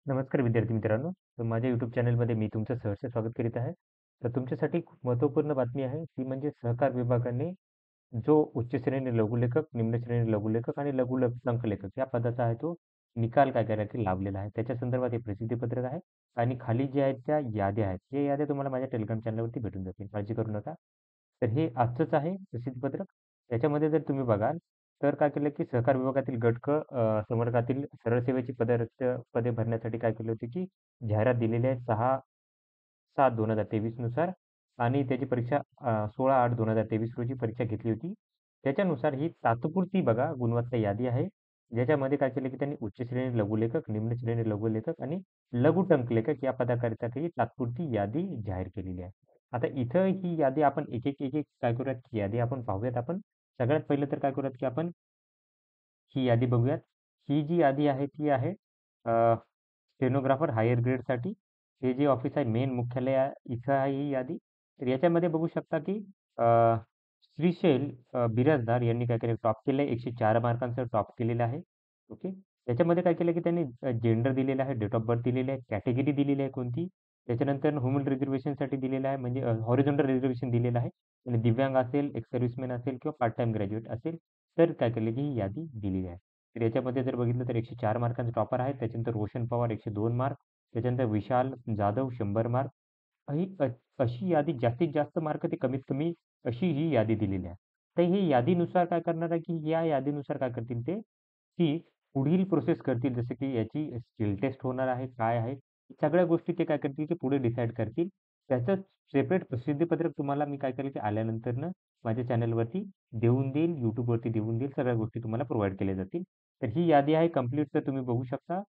नमस्कार विद्यार्थी मित्रांनो. तर माझ्या YouTube चॅनलमध्ये मी तुमचं सहर्ष स्वागत करीत आहे. तर तुमच्यासाठी खूप महत्त्वपूर्ण बातमी आहे, ती म्हणजे सहकार विभागाने जो उच्च श्रेणी लघुलेखक, निम्न श्रेणी लघुलेखक आणि टंकलेखक या पदाचा आहे तो निकाल काय करायला की लावलेला आहे. त्याच्या संदर्भात हे प्रसिद्धीपत्रक आहे आणि खाली जे आहेत त्या याद्या आहेत. या याद्या तुम्हाला माझ्या टेलिग्राम चॅनलवरती भेटून जातील. काळजी करू नका. तर हे आजचंच आहे प्रसिद्धीपत्रक. त्याच्यामध्ये जर तुम्ही बघाल, तर काय केलं की सहकार विभागातील संवर्गातील सरळ सेवेची पदे भरण्यासाठी काय केले होते की जाहिरात दिलेली आहे 6/7/2023 नुसार आणि त्याची परीक्षा 16/8/2023 रोजी परीक्षा घेतली होती. त्याच्यानुसार ही तात्पुरती बघा गुणवत्ता यादी आहे. ज्याच्यामध्ये काय केलं की त्यांनी उच्च श्रेणी लघुलेखक, निम्न श्रेणी लघुलेखक आणि लघु टंकलेखक या पदाकरिता काही तात्पुरती यादी जाहीर केलेली आहे. आता इथं ही यादी आपण एक काय करूयात की यादी आपण पाहूयात आपण. सगळ्यात पहिलं तर काय करूयात की आपण ही यादी बघूयात. ही जी यादी आहे ती आहे स्टेनोग्राफर हायर ग्रेडसाठी. हे जे ऑफिस आहे मेन मुख्यालय आहे इथं आहे ही यादी. तर याच्यामध्ये बघू शकता की अ, श्रीशैल बिराजदार यांनी काय केलं टॉप केलंय 104 मार्कांचं टॉप केलेलं आहे. ओके. त्याच्यामध्ये काय केलं की त्यांनी जेंडर दिलेलं आहे, डेट ऑफ बर्थ दिलेली आहे, कॅटेगरी दिलेली आहे कोणती. त्याच्यानंतर ह्युमन रिझर्व्हेशनसाठी दिलेलं आहे म्हणजे हॉरिझॉन्टल रिझर्व्हेशन दिलेलं आहे. आणि दिव्यांग असेल, एक्स सर्व्हिसमॅन असेल किंवा पार्ट टाईम ग्रॅज्युएट असेल, तर काय केलं की ही यादी दिलेली आहे. तर याच्यामध्ये जर बघितलं तर 104 मार्कांचे टॉपर आहेत. त्याच्यानंतर रोशन पवार 102 मार्क, त्याच्यानंतर विशाल जाधव 100 मार्क. ही अशी यादी जास्तीत जास्त मार्क ते कमीत कमी अशी ही यादी दिलेली आहे. तर ही यादीनुसार काय करणार आहे की या यादीनुसार काय करतील ते, की पुढील प्रोसेस करतील जसं की याची स्किल टेस्ट होणार आहे, काय आहे, सगळ्या गोष्टी ते काय करतील की पुढे डिसाईड करतील. त्याचं सेपरेट प्रसिद्धीपत्रक तुम्हाला मी काय करेल की आल्यानंतरनं माझ्या चॅनलवरती देऊन देईल, YouTubeवरती देऊन देईल. सगळ्या गोष्टी तुम्हाला प्रोव्हाईड केल्या जातील. तर ही यादी आहे कंप्लीट तर तुम्ही बघू शकता.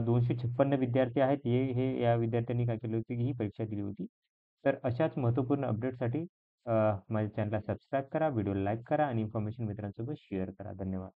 256 विद्यार्थी आहेत. हे या विद्यार्थ्यांनी काय केली होती की ही परीक्षा दिली होती. तर अशाच महत्त्वपूर्ण अपडेटसाठी माझ्या चॅनलला सबस्क्राईब करा, व्हिडिओला लाईक करा आणि इन्फॉर्मेशन मित्रांसोबत शेअर करा. धन्यवाद.